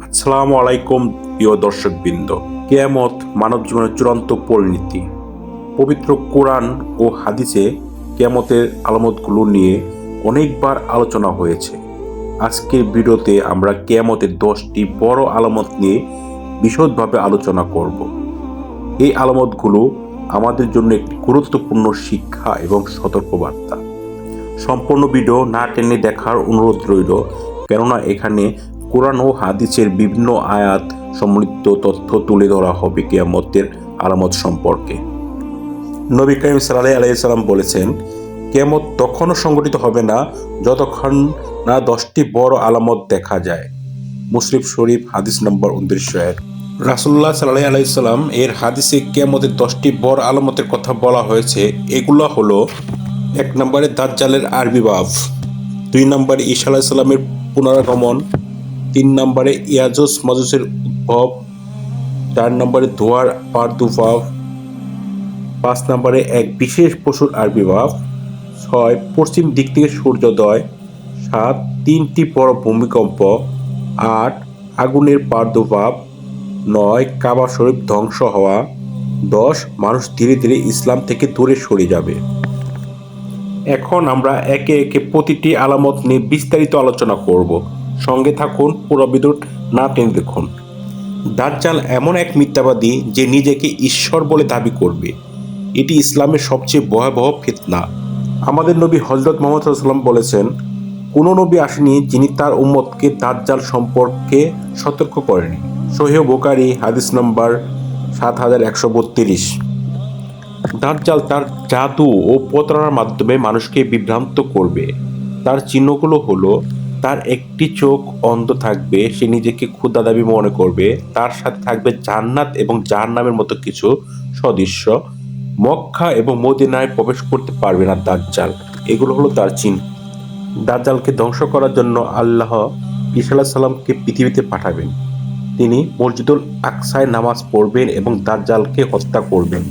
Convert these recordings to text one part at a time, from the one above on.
আসসালামু আলাইকুম প্রিয় দর্শকবৃন্দ। কিয়ামত মানব জীবনের চূড়ান্ত পরিণতি। পবিত্র কোরআন ও হাদিসে কিয়ামতের আলামতগুলো নিয়ে অনেকবার আলোচনা হয়েছে। আজকের ভিডিওতে আমরা কিয়ামতের 10টি বড় আলামত নিয়ে বিশদভাবে আলোচনা করব। এই আলামতগুলো আমাদের জন্য একটি গুরুত্বপূর্ণ শিক্ষা এবং সতর্কবার্তা। সম্পূর্ণ ভিডিও না টেনে দেখার অনুরোধ রইল, কেননা এখানে কোরআন ও হাদিসের বিভিন্ন আয়াত সমৃদ্ধ তথ্য তুলে ধরা হবে কিয়ামতের আলামত সম্পর্কে। নবী করিম সাল্লাল্লাহু আলাইহি সাল্লাম বলেছেন, কিয়ামত তখনও সংঘটিত হবে না যতক্ষণ না 10টি বড় আলামত দেখা যায়। মুসলিম শরীফ হাদিস নম্বর 2901। রাসূলুল্লাহ সাল্লাল্লাহু আলাইহি সাল্লাম এর হাদিসে কিয়ামতের 10টি বড় আলামতের কথা বলা হয়েছে। এগুলো হলো: 1 নম্বরে দাজ্জালের আবির্ভাব, 2 নম্বরে ঈসা আলাইহিস সালামের পুনরাগমন, 3 নম্বরে ইয়াজুজ মাজুজের উদ্ভব, 4 নম্বরে ধোঁয়ার প্রাদুর্ভাব, 5 নম্বরে এক বিশেষ পশুর আবির্ভাব, 6 পশ্চিম দিক থেকে সূর্যোদয়, 7 3টি বড় ভূমিকম্প, 8 আগুনের প্রাদুর্ভাব, 9 কাবা শরীফ ধ্বংস হওয়া, 10 মানুষ ধীরে ধীরে ইসলাম থেকে দূরে সরে যাবে। এখন আমরা একে একে প্রতিটি আলামত নিয়ে বিস্তারিত আলোচনা করব। সঙ্গে থাকুন, পুরো ভিডিও না টেনে দেখুন। দাজ্জাল এমন এক মিথ্যাবাদী যে নিজেকে ঈশ্বর বলে দাবি করবে। এটি ইসলামের সবচেয়ে ভয়াবহ ফিতনা। আমাদের নবী হযরত মুহাম্মদ সাল্লাল্লাহু আলাইহি ওয়াসাল্লাম বলেছেন, কোনো নবী আসেনি যিনি তার উম্মতকে দাজ্জাল সম্পর্কে সতর্ক করেনি। সহিহ বুখারী হাদিস নম্বর 7132। দাজ্জাল তার জাদু ও প্রতারণার মাধ্যমে মানুষকে বিভ্রান্ত করবে। তার চিহ্নগুলো হলো: তার একটি চোখ অন্ধ থাকবে, সে নিজেকে ক্ষুধা দাবি মনে করবে, তার সাথে থাকবে জান্নাত এবং জাহান্নামের মতো কিছু সদৃশ্য, মক্কা এবং মদিনায় প্রবেশ করতে পারবে না দাজ্জাল। এগুলো হলো তার চিহ্ন। দাজ্জালকে ধ্বংস করার জন্য আল্লাহ ঈসা আলাইহিস সালামকে পৃথিবীতে পাঠাবেন। তিনি মসজিদুল আকসায় নামাজ পড়বেন এবং দাজ্জালকে হত্যা করবেন।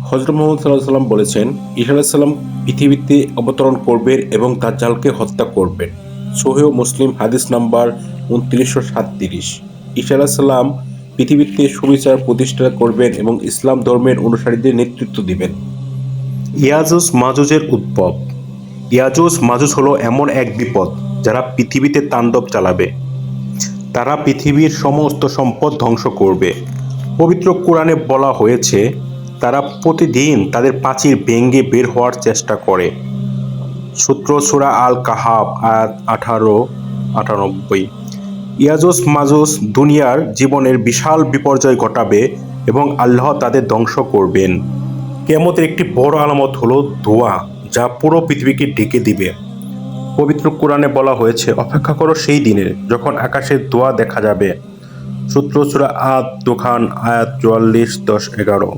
হযরত মুহাম্মদ সাল্লাল্লাহু আলাইহি ওয়াসাল্লাম বলেছেন, ঈসা আলাইহিস সালাম পৃথিবীতে অবতরণ করবেন এবং দাজ্জালকে হত্যা করবেন। সহিহ মুসলিম হাদিস নাম্বার 2937। ঈসা আলাইহিস সালাম পৃথিবীতে সুবিচার প্রতিষ্ঠা করবেন এবং ইসলাম ধর্মের অনুসারীদের নেতৃত্ব দিবেন। ইয়াজুজ মাজুজের উদ্ভব। ইয়াজুজ মাজুজ হলো এমন এক বিপদ যারা পৃথিবীতে তাণ্ডব চালাবে। তারা পৃথিবীর সমস্ত সম্পদ ধ্বংস করবে। পবিত্র কোরআনে বলা হয়েছে, তারা প্রতিদিন তাদের প্রাচীর ভেঙে বের হওয়ার চেষ্টা করে। সূত্র সূরা আল কাহাফ আয়াত 18-98। ইয়াজুজ মাজুজ দুনিয়ার জীবনের বিশাল বিপর্যয় ঘটাবে এবং আল্লাহ তাদের ধ্বংস করবেন। কিয়ামতের একটি বড় আলামত হলো ধোঁয়া, যা পুরো পৃথিবীকে ঢেকে দিবে। পবিত্র কোরআনে বলা হয়েছে, অপেক্ষা করো সেই দিনের যখন আকাশের ধোঁয়া দেখা যাবে। সূত্র সূরা আদ-দুখান আয়াত 44-10-11।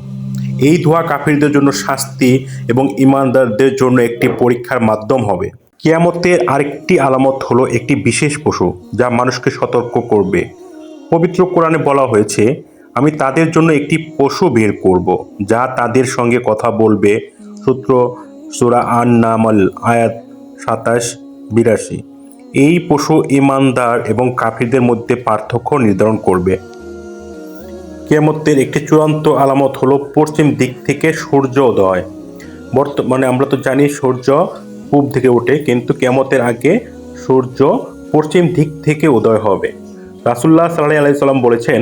এই ধোঁয়া কাফিরদের জন্য শাস্তি এবং ঈমানদারদের জন্য একটি পরীক্ষার মাধ্যম হবে। কিয়ামতের আরেকটি আলামত হলো একটি বিশেষ পশু যা মানুষকে সতর্ক করবে। পবিত্র কোরআনে বলা হয়েছে, আমি তাদের জন্য একটি পশু বের করব যা তাদের সঙ্গে কথা বলবে। সূত্র সূরা আন-নামল আয়াত 27-82। এই পশু ঈমানদার এবং কাফিরদের মধ্যে পার্থক্য নির্ধারণ করবে। কিয়ামতের একটি চূড়ান্ত আলামত হলো পশ্চিম দিক থেকে সূর্য উদয়। বর্তমানে আমরা তো জানি সূর্য পূব থেকে ওঠে, কিন্তু কিয়ামতের আগে সূর্য পশ্চিম দিক থেকে উদয় হবে। রাসূলুল্লাহ সাল্লাল্লাহু আলাইহি সাল্লাম বলেছেন,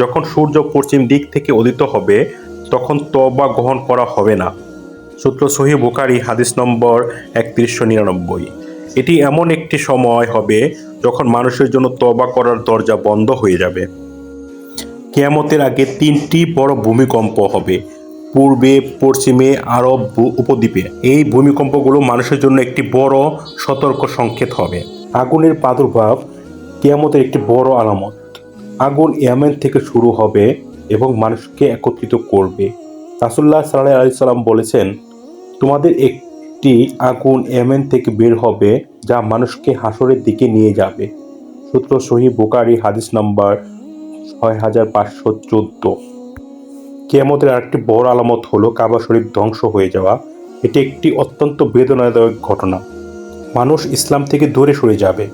যখন সূর্য পশ্চিম দিক থেকে উদিত হবে তখন তওবা গ্রহণ করা হবে না। সূত্র সহিহ বুখারী হাদিস নম্বর 3199। এটি এমন একটি সময় হবে যখন মানুষের জন্য তওবা করার দরজা বন্ধ হয়ে যাবে। কিয়ামতের আগে 3টি বড় ভূমিকম্প হবে পূর্বে, পশ্চিমে, আরব উপদ্বীপে। এই ভূমিকম্পগুলো মানুষের জন্য একটি বড় সতর্ক সংকেত হবে। আগুনের প্রাদুর্ভাব কিয়ামতের একটি বড় আলামত। আগুন ইয়েমেন থেকে শুরু হবে এবং মানুষকে একত্রিত করবে। রাসূলুল্লাহ সাল্লাল্লাহু আলাইহি সাল্লাম বলেছেন, তোমাদের একটি আগুন ইয়েমেন থেকে বের হবে যা মানুষকে হাসরের দিকে নিয়ে যাবে। সূত্র সহিহ বুখারী হাদিস নাম্বার 6514। কিয়ামতের আরেকটি বড় আলামত হলো কাবা শরীফ ধ্বংস হয়ে যাওয়া। এটি একটি অত্যন্ত বেদনাদায়ক ঘটনা। মানুষ ইসলাম থেকে দূরে সরে যাবে।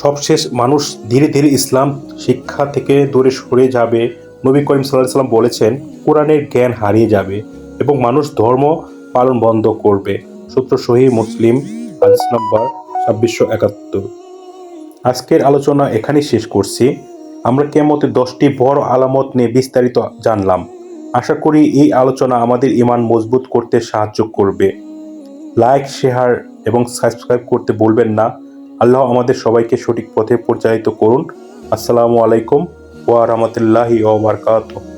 সবশেষ মানুষ ধীরে ধীরে ইসলাম শিক্ষা থেকে দূরে সরে যাবে। নবী করিম সাল্লাল্লাহু আলাইহি ওয়াসাল্লাম বলেছেন, কোরআনের জ্ঞান হারিয়ে যাবে এবং মানুষ ধর্ম পালন বন্ধ করবে। সূত্র সহিহ মুসলিম, হাদিস নাম্বার 2671। আজকের আলোচনা এখানেই শেষ করছি। আমরা কিয়ামতের 10টি বড় আলামত নিয়ে বিস্তারিত জানলাম। আশা করি এই আলোচনা আমাদের ঈমান মজবুত করতে সাহায্য করবে। লাইক, শেয়ার এবং সাবস্ক্রাইব করতে ভুলবেন না। আল্লাহ আমাদের সবাইকে সঠিক পথে পরিচালিত করুন। আসসালামু আলাইকুম ওয়া রাহমাতুল্লাহি ওয়া বারাকাতুহু।